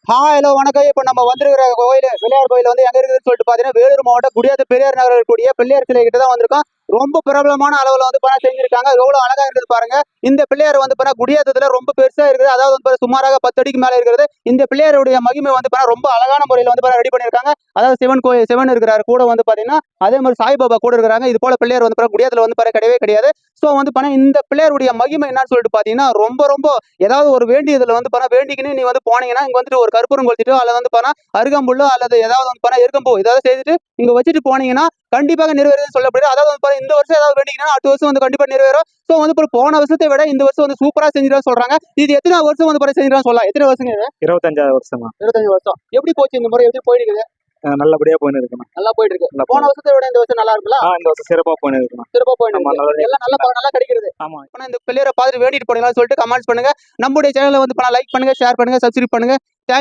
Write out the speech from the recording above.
Hello வணக்கம். இப்போ நம்ம வந்திருக்கிற கோயில் பிள்ளையார் கோயில் வந்து எங்க இருக்குதுன்னு சொல்லிட்டு பாத்தீங்கன்னா வேலூர் மாவட்டம் குடியாத்த பெரியார் நகர் இருக்கக்கூடிய பிள்ளையார் சிலை கிட்ட தான் வந்திருக்கோம். ரொம்ப பிரபலமான அளவுல வந்து செஞ்சிருக்காங்க. எவ்வளவு அழகா இருக்குது பாருங்க. இந்த பிள்ளையார் வந்து குடியாத்தத்துல ரொம்ப பெருசா இருக்குது. அதாவது வந்து சுமாராக 10 அடிக்கு மேல இருக்கிறது. இந்த பிள்ளையாருடைய மகிமை வந்து ரொம்ப அழகான முறையில வந்து ரெடி பண்ணிருக்காங்க. அதாவது சிவன் கோயில் சிவன் இருக்கிறாரு கூட வந்து பாத்தீங்கன்னா அதே மாதிரி சாய்பாபா கூட இருக்கிறாங்க. இது போல பிள்ளையார் வந்து குடியாத்துல வந்து கிடையவே கிடையாது. சோ வந்து இந்த பிள்ளையாருடைய மகிமை என்னன்னு சொல்லிட்டு பாத்தீங்கன்னா ரொம்ப ரொம்ப ஏதாவது ஒரு வேண்டியதுல வந்து வேண்டிக்கின்னு நீ வந்து போனீங்கன்னா இங்க வந்துட்டு ஒரு கற்பூரம் கொளுத்திட்டோ அல்லது வந்து அருகம்புல்லோ அல்லது ஏதாவது வந்து எருக்கம்பூ ஏதாவது செய்துட்டு இங்க வச்சுட்டு போனீங்கன்னா கண்டிப்பாக நிறைவேறும் சொல்லப்படுது. அதாவது வந்து இந்த வருஷம் ஏதாவது வேண்டிங்கன்னா அடுத்த வருஷம் வந்து கண்டிப்பா நிறைவேறும். சோ வந்து போன வருஷத்தை விட இந்த வருஷம் வந்து சூப்பரா செஞ்சிடும் சொல்றாங்க. இது எத்தனை வருஷம் வந்து செஞ்சிடும் சொல்லலாம். எத்தனை வருஷங்க? 25வது வருஷமா. 25 வருஷம். எப்படி போச்சு இந்த முறை? எப்படி போயிட்டு இருக்குது? நல்லபடியா போயிட்டு இருக்கணும். நல்லா போயிட்டு இருக்கு. போன வருஷத்தை விட இந்த வருஷம் நல்லா இருக்குல்ல? இந்த வருஷம் சிறப்பா போயிட்டு இருக்கணும். சிறப்பா போயிட்டு இருக்கு. எல்லாம் நல்லா கிடைக்கிறது. ஆமா. இந்த பிள்ளையரை பார்த்துட்டு வேண்டிட்டு போனீங்களான்னு சொல்லிட்டு கமெண்ட்ஸ் பண்ணுங்க. நம்முடைய சேனலை வந்து லைக் பண்ணுங்க, ஷேர் பண்ணுங்க, சப்ஸ்கிரைப் பண்ணுங்க.